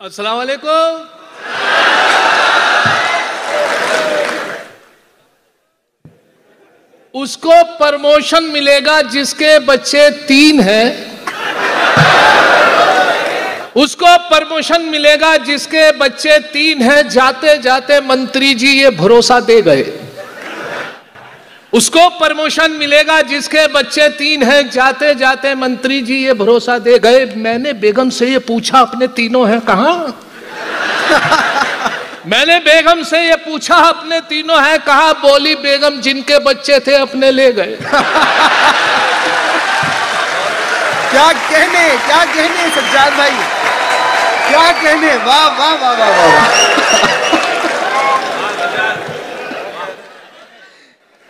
अस्सलाम वालेकुम। उसको प्रमोशन मिलेगा जिसके बच्चे 3 हैं। उसको प्रमोशन मिलेगा जिसके बच्चे 3 हैं। जाते जाते मंत्री जी ये भरोसा दे गए। उसको प्रमोशन मिलेगा जिसके बच्चे 3 हैं। जाते जाते मंत्री जी ये भरोसा दे गए। मैंने बेगम से ये पूछा अपने तीनों हैं कहां? मैंने बेगम से ये पूछा अपने तीनों हैं कहां? बोली बेगम जिनके बच्चे थे अपने ले गए। क्या कहने सज्जाद भाई, क्या कहने। वाह वाह वाह वाह वाह,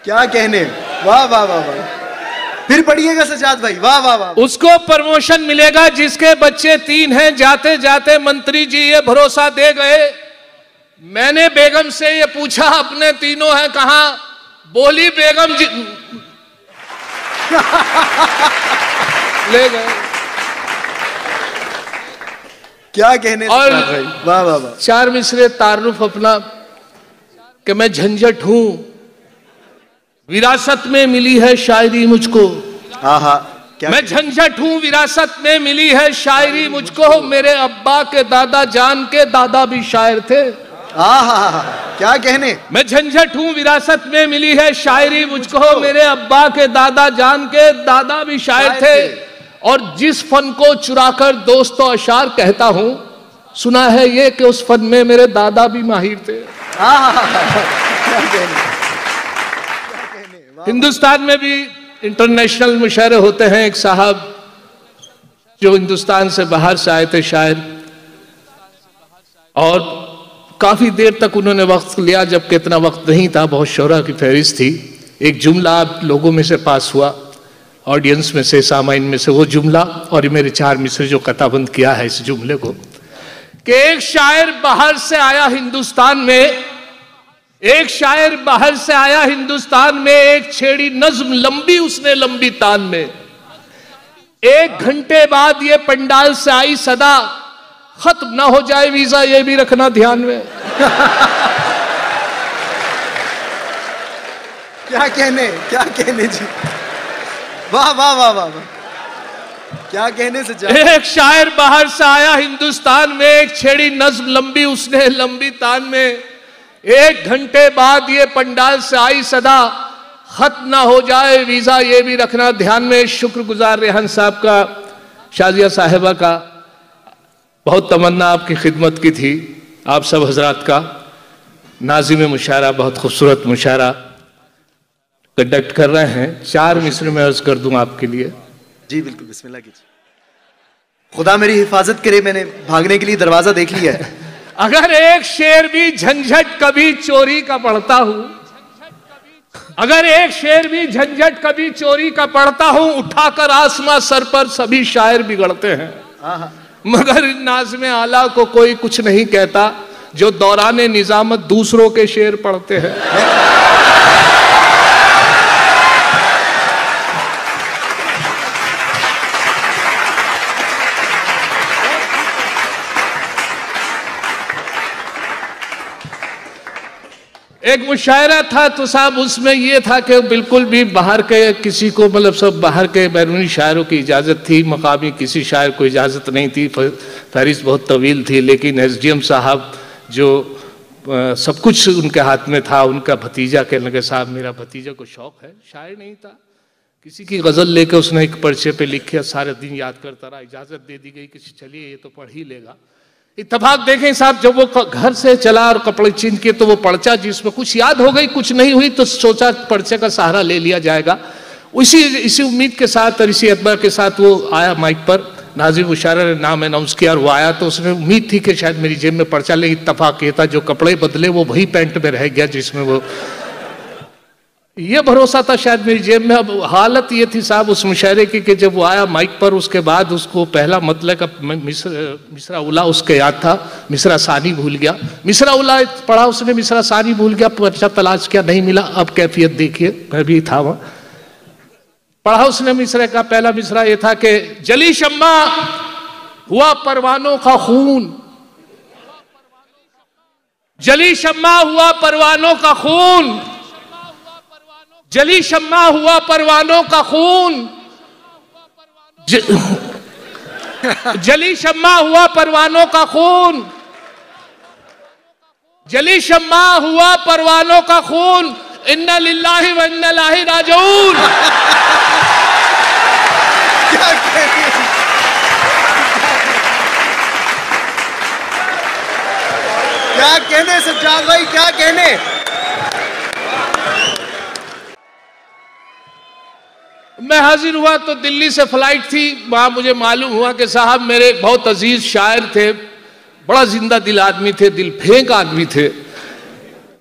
क्या कहने। वाह वाह वाह वाह, फिर पढ़िएगा सज्जाद भाई। वाह वाह वाह। उसको प्रमोशन मिलेगा जिसके बच्चे 3 हैं। जाते जाते मंत्री जी ये भरोसा दे गए। मैंने बेगम से ये पूछा अपने तीनों हैं कहां? बोली बेगम जी ले गए। क्या कहने और भाई। वाह वाह वाह। 4 मिसरे तारुफ अपना कि मैं झंझट हूं, विरासत में मिली है शायरी मुझको। आहा, क्या मैं झंझट हूं, विरासत में मिली है शायरी मुझको। मेरे अब्बा के दादा जान के दादा भी शायर थे। आहा, क्या कहने। मैं झंझट हूं, विरासत में मिली है शायरी मुझको। मेरे अब्बा के दादा जान के दादा भी शायर थे। और जिस फन को चुराकर दोस्तों अशार कहता हूं, सुना है ये कि उस फन में मेरे दादा भी माहिर थे। क्या कहने। हिंदुस्तान में भी इंटरनेशनल मुशायरे होते हैं। एक साहब जो हिंदुस्तान से बाहर से आए थे शायर, और काफी देर तक उन्होंने वक्त लिया जबकि इतना वक्त नहीं था, बहुत शोरा की फहरिस्त थी। एक जुमला आप लोगों में से पास हुआ, ऑडियंस में से, सामाइन में से, वो जुमला और ये मेरे 4 मिसरे जो कताबंद किया है इस जुमले को, कि एक शायर बाहर से आया हिंदुस्तान में। एक शायर बाहर से आया हिंदुस्तान में, एक छेड़ी नज्म लंबी उसने लंबी तान में। 1 घंटे बाद ये पंडाल से आई सदा, खत्म ना हो जाए वीजा ये भी रखना ध्यान में। क्या कहने जी। वाह वाह वाह वाह वाह, क्या कहने से जा। एक शायर बाहर से आया हिंदुस्तान में, एक छेड़ी नज्म लंबी उसने लंबी तान में। 1 घंटे बाद ये पंडाल से आई सदा, खत्म ना हो जाए वीजा ये भी रखना ध्यान में। शुक्रगुजार रेहान साहब का, शाजिया साहिबा का, बहुत तमन्ना आपकी खिदमत की थी। आप सब हजरात का नाज़िम मुशायरा, बहुत खूबसूरत मुशायरा कंडक्ट कर रहे हैं। 4 मिसरे में अर्ज कर दूं आपके लिए। जी बिल्कुल, बिस्मिल्लाह कीजिए। खुदा मेरी हिफाजत करे, मैंने भागने के लिए दरवाजा देख लिया है। अगर एक शेर भी झंझट कभी चोरी का पढ़ता हूं, अगर एक शेर भी झंझट कभी चोरी का पढ़ता हूं, उठाकर आसमां सर पर सभी शायर बिगड़ते हैं। मगर नाज़िम आला को कोई कुछ नहीं कहता जो दौराने निजामत दूसरों के शेर पढ़ते हैं। एक मुशायरा था तो साहब उसमें यह था कि बिल्कुल भी बाहर के किसी को, मतलब सब बाहर के बैरूनी शायरों की इजाज़त थी, मकामी किसी शायर को इजाज़त नहीं थी। फहरिस्त बहुत तवील थी, लेकिन SDM साहब जो सब कुछ उनके हाथ में था, उनका भतीजा कहने लगे साहब मेरा भतीजा को शौक़ है, शायर नहीं था, किसी की गज़ल लेकर उसने एक पर्चे पे लिखे, सारे दिन याद करता रहा। इजाज़त दे दी गई कि चलिए ये तो पढ़ ही लेगा। इत्तेफाक देखें साहब, जब वो घर से चला और कपड़े चीन के, तो वो पर्चा जिसमें कुछ याद हो गई कुछ नहीं हुई, तो सोचा पर्चे का सहारा ले लिया जाएगा। इसी उम्मीद के साथ और इसी अतबार के साथ वो आया माइक पर। नाज़िम मुशायरा ने नाम अनाउंस किया और वो आया, तो उसने उम्मीद थी कि शायद मेरी जेब में पर्चा ले। इत्तेफाक ये था जो कपड़े बदले वो वही पैंट में रह गया जिसमें वो, ये भरोसा था शायद मेरी जेब में। अब हालत ये थी साहब उस मुशायरे की कि जब वो आया माइक पर, उसके बाद उसको पहला मतलब का मिसरा उला उसके याद था, मिसरा सानी भूल गया। मिसरा उला पढ़ा उसने, मिसरा सानी भूल गया, पर्चा तलाश किया नहीं मिला। अब कैफियत देखिए, मैं भी था वहां। पढ़ा उसने मिसरे का पहला मिसरा ये था कि जली शम्मा हुआ परवानों का खून, जली शम्मा हुआ परवानों का खून, जली शम्मा हुआ परवानों का खून, जली शम्मा हुआ परवानों का खून, जली शम्मा हुआ परवानों का खून, इन्ना लिल्लाहि व इन्ना इलैहि राजिऊन। क्या कहने, क्या कहने सज्जाद भाई, क्या कहने। मैं हाजिर हुआ तो दिल्ली से फ्लाइट थी, वहां मुझे मालूम हुआ कि साहब मेरे एक बहुत अजीज शायर थे, बड़ा जिंदा दिल आदमी थे, दिल फेंक आदमी थे।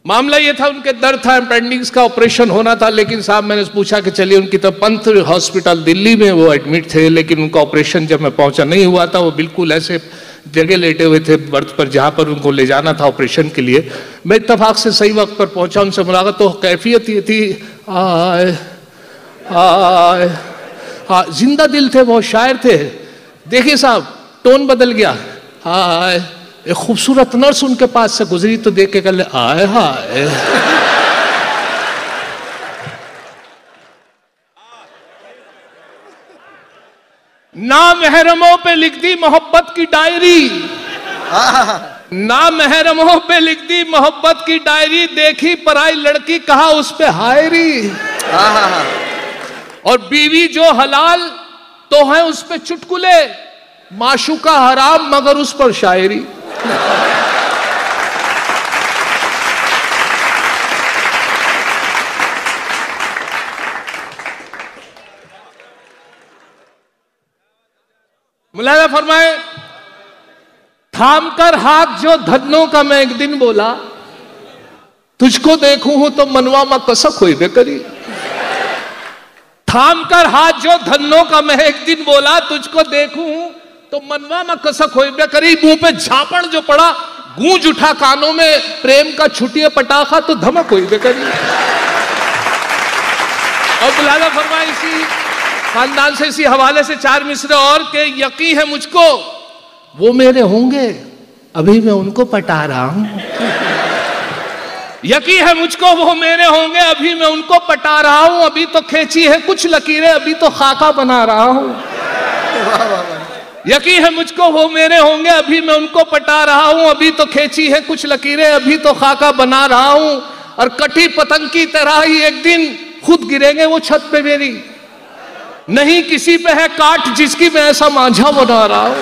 मामला ये था, उनके दर्द था, अपेंडिक्स का ऑपरेशन होना था, लेकिन साहब मैंने पूछा कि चलिए, उनकी तो पंथ हॉस्पिटल दिल्ली में वो एडमिट थे, लेकिन उनका ऑपरेशन जब मैं पहुंचा नहीं हुआ था, वो बिल्कुल ऐसे जगह लेटे हुए थे बर्थ पर जहां पर उनको ले जाना था ऑपरेशन के लिए। मैं इत्तेफाक से सही वक्त पर पहुंचा, उनसे मुलाकात, तो कैफियत ये थी, आए आए, हाँ, जिंदा दिल थे, बहुत शायर थे। देखिए साहब, टोन बदल गया, हाय, एक खूबसूरत नर्स उनके पास से गुजरी तो देख के कर ले, आए हाय। ना महरमों पे लिख दी मोहब्बत की डायरी, ना महरमों पे लिख दी मोहब्बत की डायरी, देखी पराई लड़की कहा उस पे हायरी। और बीवी जो हलाल तो है उस पे चुटकुले, माशूका हराम मगर उस पर शायरी। मुलाजा फरमाए, थाम कर हाथ जो धन्नों का मैं एक दिन बोला, तुझको देखूं हूं तो मनवा में कसक हुई बेकरी। थाम कर हाथ जो धन्नों का मैं एक दिन बोला, तुझको देखूं तो मनवा में कसक होई बेकरी। मुंह पे झापड़ जो पड़ा, गूंज उठा कानों में, प्रेम का छुटिया पटाखा तो धमक हुई बेकरी। और बुलादा फरमाए इसी खानदान से, इसी हवाले से चार मिसरे और के, यकीन है मुझको वो मेरे होंगे अभी मैं उनको पटा रहा हूं। यकीन है मुझको वो मेरे होंगे अभी मैं उनको पटा रहा हूं। अभी तो खींची है कुछ लकीरें, अभी तो खाका बना रहा हूं। यकीन है मुझको वो मेरे होंगे अभी मैं उनको पटा रहा हूं। अभी तो खींची है कुछ लकीरें, अभी तो खाका बना रहा हूं। और कटी पतंग की तरह ही एक दिन खुद गिरेंगे वो छत पे मेरी। नहीं किसी पे है काट जिसकी मैं ऐसा मांझा बना रहा हूं।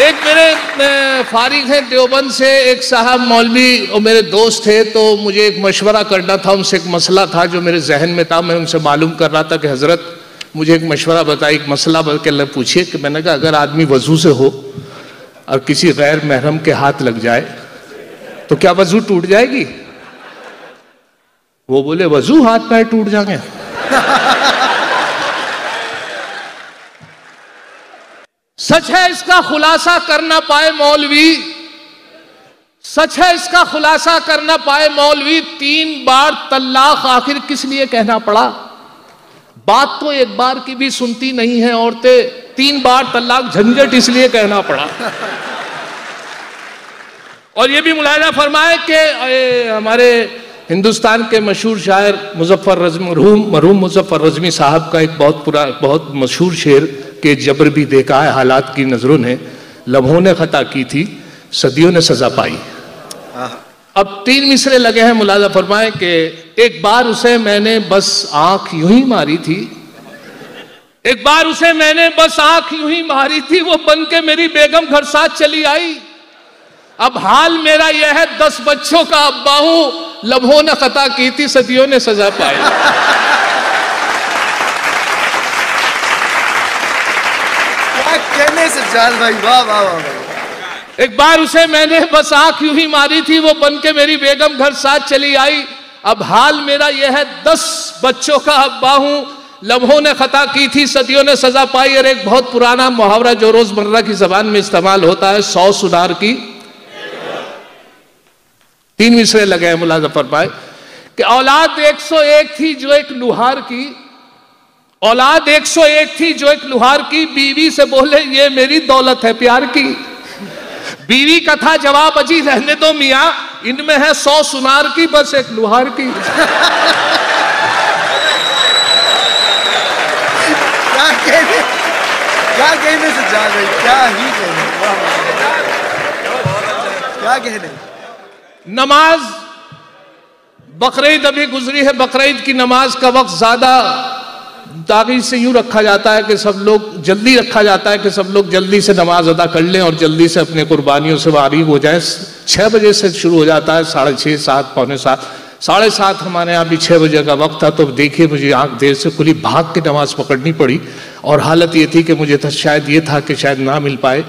एक मेरे फारिग हैं देवबंद से, एक साहब मौलवी और मेरे दोस्त थे, तो मुझे एक मशवरा करना था उनसे। एक मसला था जो मेरे जहन में था, मैं उनसे मालूम कर रहा था कि हजरत मुझे एक मशवरा बताइए, एक मसला बल्कि पूछिए। कि मैंने कहा अगर आदमी वजू से हो और किसी गैर महरम के हाथ लग जाए तो क्या वजू टूट जाएगी? वो बोले वजू हाथ पैर टूट जाएंगे। सच है इसका खुलासा कर ना पाए मौलवी, सच है इसका खुलासा कर ना पाए मौलवी। 3 बार तल्लाक आखिर किस लिए कहना पड़ा? बात तो एक बार की भी सुनती नहीं है औरतें, 3 बार तल्लाक झंझट इसलिए कहना पड़ा। और ये भी मुलाहिजा फरमाए कि हमारे हिंदुस्तान के मशहूर शायर मुजफ्फर रज़मी, मरहूम मुजफ्फर रज़मी साहब का एक बहुत मशहूर शेर के जबर भी देखा है हालात की नजरों ने, लम्हों ने खता की थी सदियों ने सजा पाई। अब 3 मिसरे लगे हैं, मुलाजा फरमाए कि एक बार उसे मैंने बस आंख यूं ही मारी थी, एक बार उसे मैंने बस आंख यूं ही मारी थी, वो बन के मेरी बेगम घर साथ चली आई। अब हाल मेरा यह है 10 बच्चों का अब्बा हूं, लम्हों ने खता की थी सदियों ने सजा पाई। क्या कहने सज्जाद भाई, वाह वाह वाह। एक बार उसे मैंने बस आंख यूं ही मारी थी, वो बन के मेरी बेगम घर साथ चली आई। अब हाल मेरा यह है 10 बच्चों का अब्बा हूं, लम्हों ने खता की थी सदियों ने सजा पाई। और एक बहुत पुराना मुहावरा जो रोजमर्रा की जबान में इस्तेमाल होता है, 100 सुनार की 3 मिसरे लगे हैं मुलाजा फरमाए कि औलाद 101 थी जो एक लुहार की, औलाद 101 थी जो एक लुहार की, बीवी से बोले ये मेरी दौलत है प्यार की। बीवी का था जवाब, अजी रहने दो मियाँ, इनमें है 100 सुनार की, बस एक लुहार की। क्या कहने सज्जाद भाई, क्या ही कहने, क्या कहने। नमाज बकरीद अभी गुजरी है, बकरीद की नमाज का वक्त ज्यादा ताक़ीद से यूं रखा जाता है कि सब लोग जल्दी रखा जाता है कि सब लोग जल्दी से नमाज अदा कर लें और जल्दी से अपने कुर्बानियों से फारिग हो जाए। 6 बजे से शुरू हो जाता है, 6:30, 7, पौने 7, 7:30 हमारे यहाँ भी 6 बजे का वक्त था। तो देखिए मुझे आँख देर से खुली, भाग के नमाज पकड़नी पड़ी और हालत ये थी कि मुझे तो शायद ये था कि शायद ना मिल पाए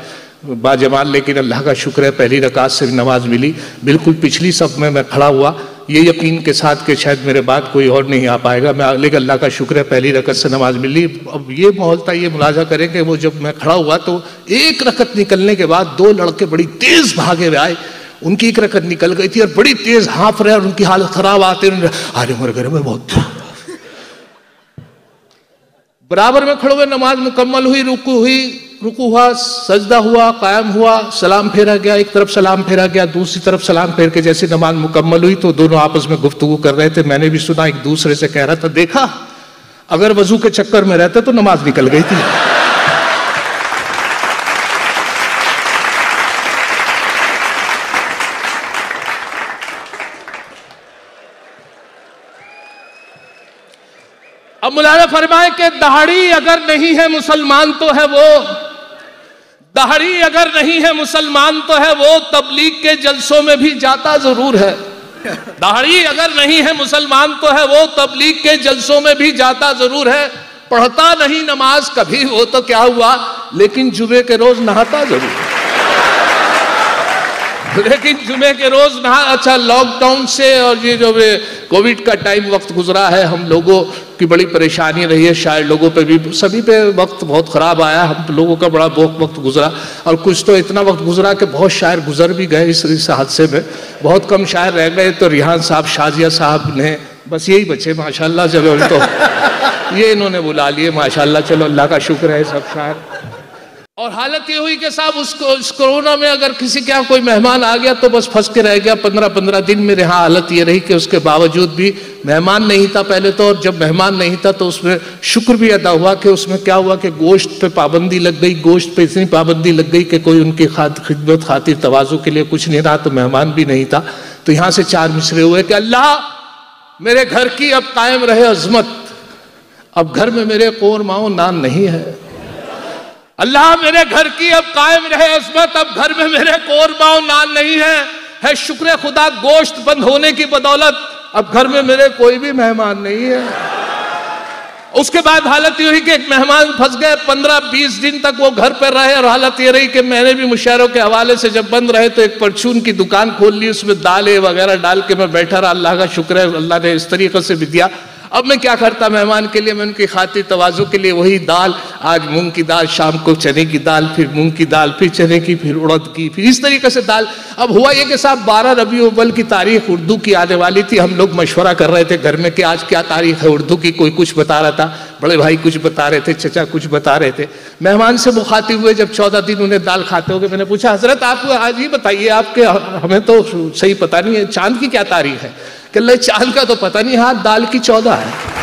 बाजमाल, लेकिन अल्लाह का शुक्र है पहली रकात से नमाज मिली। बिल्कुल पिछली सफ में मैं खड़ा हुआ, ये यकीन के साथ कि शायद मेरे बाद कोई और नहीं आ पाएगा, लेकिन अल्लाह का शुक्र है पहली रकत से नमाज मिली। अब ये माहौल था, ये मुलाजा करें कि वो जब मैं खड़ा हुआ तो एक रकत निकलने के बाद 2 लड़के बड़ी तेज भागे हुए आए, उनकी एक रकत निकल गई थी और बड़ी तेज हाँफ रहे और उनकी हालत खराब आते, अरे मेरे घर में बहुत बराबर में खड़े हुए नमाज मुकम्मल हुई, रुकू हुआ, सजदा हुआ, कायम हुआ, सलाम फेरा गया, एक तरफ सलाम फेरा गया, दूसरी तरफ सलाम फेर के जैसे नमाज मुकम्मल हुई तो दोनों आपस में गुफ्तगू कर रहे थे। मैंने भी सुना, एक दूसरे से कह रहा था, देखा अगर वजू के चक्कर में रहते तो नमाज निकल गई थी। अब मुलाज़ा फरमाए कि दाढ़ी अगर नहीं है मुसलमान तो है वो, दाढ़ी अगर नहीं है मुसलमान तो है वो, तबलीग के जलसों में भी जाता जरूर है। दाढ़ी अगर नहीं है मुसलमान तो है वो, तबलीग के जलसों में भी जाता जरूर है। पढ़ता नहीं नमाज कभी वो तो क्या हुआ, लेकिन जुमे के रोज नहाता जरूर है। लेकिन जुमे के रोज नहा, अच्छा लॉकडाउन से और ये जो कोविड का टाइम वक्त गुजरा है, हम लोगों की बड़ी परेशानी रही है, शायद लोगों पे भी, सभी पे वक्त बहुत ख़राब आया, हम लोगों का बड़ा बहुत वक्त गुजरा और कुछ तो इतना वक्त गुजरा कि बहुत शायर गुजर भी गए इस हादसे में, बहुत कम शायर रह गए। तो रिहान साहब, शाजिया साहब ने बस यही बचे माशाल्लाह। चलो तो ये इन्होंने बुला लिए माशाल्लाह, चलो अल्लाह का शुक्र है सब शायर। और हालत ये हुई कि साहब उस कोरोना में अगर किसी के यहाँ कोई मेहमान आ गया तो बस फंस के रह गया। 15-15 दिन मेरे यहाँ हालत ये रही कि उसके बावजूद भी मेहमान नहीं था पहले तो, और जब मेहमान नहीं था तो उसमें शुक्र भी अदा हुआ कि उसमें क्या हुआ कि गोश्त पे पाबंदी लग गई, गोश्त पे इतनी पाबंदी लग गई कि कोई उनकी खिदमत खातिर तवाज़ु के लिए कुछ नहीं रहा, तो मेहमान भी नहीं था। तो यहाँ से 4 मिसरे हुए कि अल्लाह मेरे घर की अब कायम रहे अजमत, अब घर में मेरे कोरमाओ नान नहीं है। अल्लाह मेरे घर की अब कायम रहे अजमत, अब घर में मेरे कोरमाओ नान नहीं है शुक्र खुदा गोश्त बंद होने की बदौलत अब घर में मेरे कोई भी मेहमान नहीं है। उसके बाद हालत ये हुई कि एक मेहमान फंस गए, 15-20 दिन तक वो घर पर रहे और हालत ये रही कि मैंने भी मुशायरों के हवाले से जब बंद रहे तो एक परचून की दुकान खोल ली, उसमें दालें वगैरह डाल के मैं बैठा रहा। अल्लाह का शुक्र है अल्लाह ने इस तरीके से भी दिया। अब मैं क्या करता मेहमान के लिए, मैं उनकी खातिर तवाज़ु के लिए वही दाल, आज मूंग की दाल, शाम को चने की दाल, फिर मूंग की दाल, फिर चने की, फिर उड़द की, फिर इस तरीके से दाल। अब हुआ ये कि साहब 12 रबीउल अव्वल की तारीख उर्दू की आने वाली थी, हम लोग मशवरा कर रहे थे घर में कि आज क्या तारीख है उर्दू की, कोई कुछ बता रहा था, बड़े भाई कुछ बता रहे थे, चचा कुछ बता रहे थे। मेहमान से मुखातिब हुए जब 14 दिन उन्हें दाल खाते हो गए, मैंने पूछा हजरत आप आज ही बताइए, आपके हमें तो सही पता नहीं है, चांद की क्या तारीख है? कि अल्लाह चांद का तो पता नहीं, हाँ दाल की 14 है।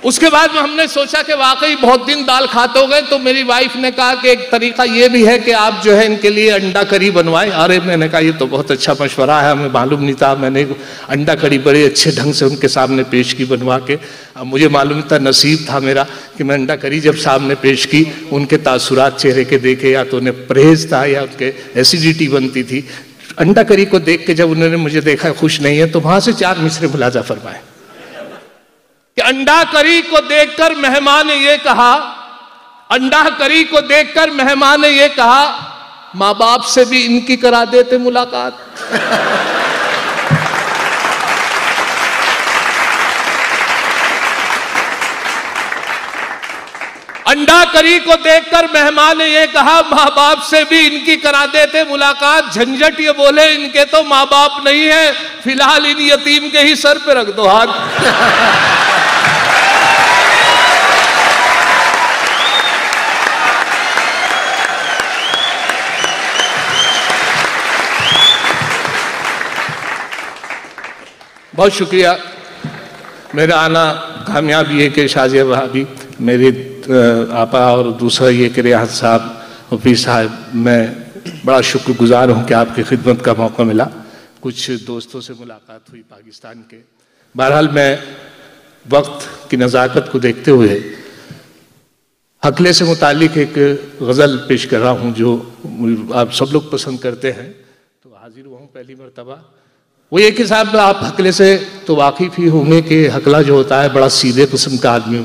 उसके बाद में हमने सोचा कि वाकई बहुत दिन दाल खाते हो गए, तो मेरी वाइफ ने कहा कि एक तरीका ये भी है कि आप जो है इनके लिए अंडा करी बनवाएं। अरे मैंने कहा ये तो बहुत अच्छा मशवरा है, हमें मालूम नहीं था। मैंने अंडा करी बड़े अच्छे ढंग से उनके सामने पेश की बनवा के। अब मुझे मालूम था, नसीब था मेरा कि मैं अंडा करी जब सामने पेश की, उनके तासुरात चेहरे के देखे, या तो उन्हें परहेज था या उनके एसिडिटी बनती थी। अंडा करी को देख के जब उन्होंने मुझे देखा खुश नहीं है, तो वहां से 4 मिसरे मुलाजा फरमाए कि अंडा करी को देखकर मेहमान ने ये कहा, अंडा करी को देखकर मेहमान ने ये कहा, माँ बाप से भी इनकी करा देते मुलाकात। अंडा करी को देखकर मेहमान ने ये कहा माँ बाप से भी इनकी करा देते मुलाकात, झंझट। ये बोले इनके तो माँ बाप नहीं है, फिलहाल इन यतीम के ही सर पे रख दो हाथ। बहुत शुक्रिया। मेरा आना कामयाब ये कि शाजिया भाभी, मेरे आपा, और दूसरा ये कि रियाज साहब, हफीज साहब, मैं बड़ा शुक्रगुजार हूँ कि आपकी खिदमत का मौका मिला। कुछ दोस्तों से मुलाकात हुई पाकिस्तान के। बहरहाल मैं वक्त की नज़ाकत को देखते हुए हकले से मुतालिक एक गज़ल पेश कर रहा हूँ जो आप सब लोग पसंद करते हैं, तो हाजिर हुआ हूँ पहली मरतबा। वो ये कि साहब आप हकले से तो वाकिफ़ ही होंगे कि हकला जो होता है बड़ा सीधे किस्म का आदमी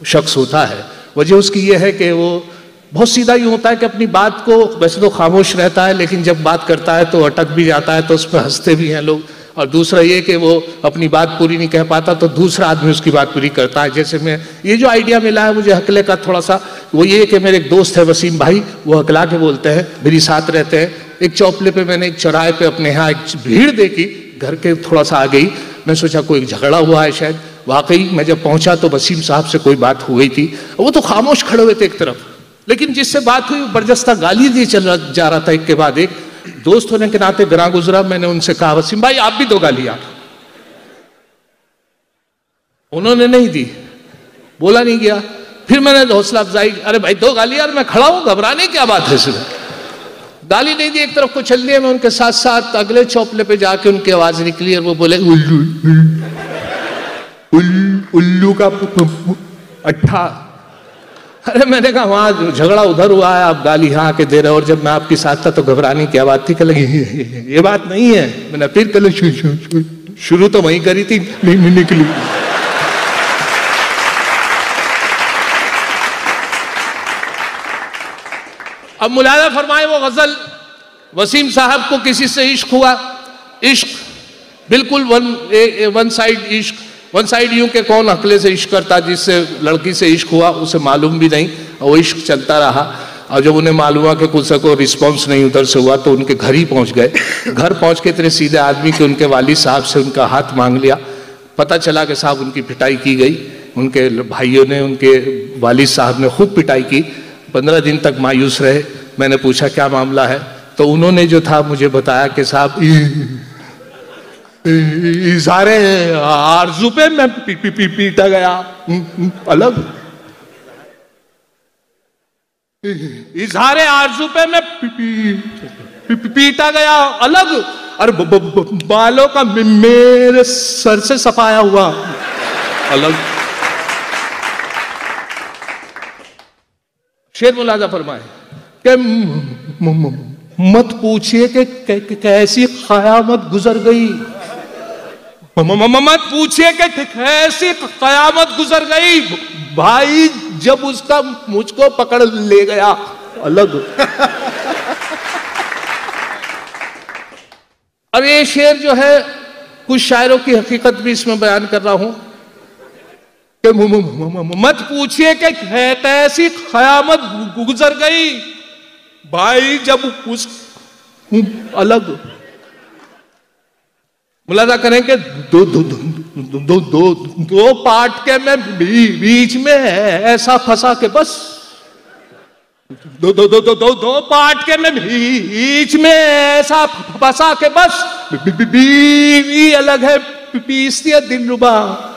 शख्स होता है। वजह उसकी ये है कि वो बहुत सीधा यूँ होता है कि अपनी बात को वैसे तो खामोश रहता है, लेकिन जब बात करता है तो अटक भी जाता है, तो उस पर हंसते भी हैं लोग। और दूसरा ये कि वो अपनी बात पूरी नहीं कह पाता तो दूसरा आदमी उसकी बात पूरी करता है। जैसे मैं ये जो आइडिया मिला है मुझे हकले का थोड़ा सा, वो ये कि मेरे एक दोस्त है वसीम भाई, वो हकला के बोलते हैं, मेरी साथ रहते हैं। एक चौपले पे मैंने एक चौराहे पे अपने यहाँ एक भीड़ देखी, घर के थोड़ा सा आ गई। मैं सोचा कोई झगड़ा हुआ है शायद। वाकई मैं जब पहुंचा तो वसीम साहब से कोई बात हो गई थी। वो तो खामोश खड़े हुए थे एक तरफ, लेकिन जिससे बात हुई बरजस्ता गाली दी चल जा रहा था एक के बाद एक। दोस्त होने के नाते ग्रां गुजरा, मैंने उनसे कहा वसीम भाई आप भी दो गालियां। उन्होंने नहीं दी, बोला नहीं गया। फिर मैंने हौसला अफजाई, अरे भाई दो गालियां, मैं खड़ा हूं, घबराने क्या बात है सिर्फ। गाली नहीं दी, एक तरफ को चल दिया। मैं उनके साथ साथ अगले चौपले पे जाके उनकी आवाज निकली और वो बोले उल्लू उल्लू का अट्ठा। अरे मैंने कहा वहां झगड़ा उधर हुआ है, आप गाली यहाँ आके दे रहे हो, और जब मैं आपके साथ था तो घबराने की बात थी। कल ये बात नहीं है। मैंने फिर कल शुरू तो वहीं करी थी, नहीं निकली। अब मुलाजा फरमाए वो गजल, वसीम साहब को किसी से इश्क हुआ। इश्क बिल्कुल वन साइड इश्क, वन साइड यूं के कौन हकले से इश्क करता, जिससे लड़की से इश्क हुआ उसे मालूम भी नहीं, और वो इश्क चलता रहा। और जब उन्हें मालूम हुआ कि कुछ को रिस्पॉन्स नहीं उधर से हुआ तो उनके घर ही पहुंच गए। घर पहुंच के इतने सीधे आदमी कि उनके वालिद साहब से उनका हाथ मांग लिया। पता चला कि साहब उनकी पिटाई की गई, उनके भाइयों ने, उनके वालिद साहब ने खूब पिटाई की। 15 दिन तक मायूस रहे। मैंने पूछा क्या मामला है, तो उन्होंने जो था मुझे बताया कि साहब इज़हारे आरज़ू पे मैं पीटा गया अलग। इज़हारे आरज़ू पे मैं पीटा गया अलग, और बालों का मेरे सर से सफाया हुआ अलग। शेर मुलाजा फरमाए कि मत पूछिए कि कैसी क़यामत गुजर गई, मत पूछिए कि कैसी क़यामत गुजर गई, भाई जब उसका मुझको पकड़ ले गया अलग। अब ये शेर जो है कुछ शायरों की हकीकत भी इसमें बयान कर रहा हूं कि मत पूछिए कि कैसी क़यामत गुजर गई, भाई जब उस अलग। मुलाजा करें कि दो पार्ट के मैं बीच में ऐसा फंसा के बस, दो पार्ट के मैं बीच में ऐसा फंसा के बस, बीवी अलग है पीसती है दिलरुबा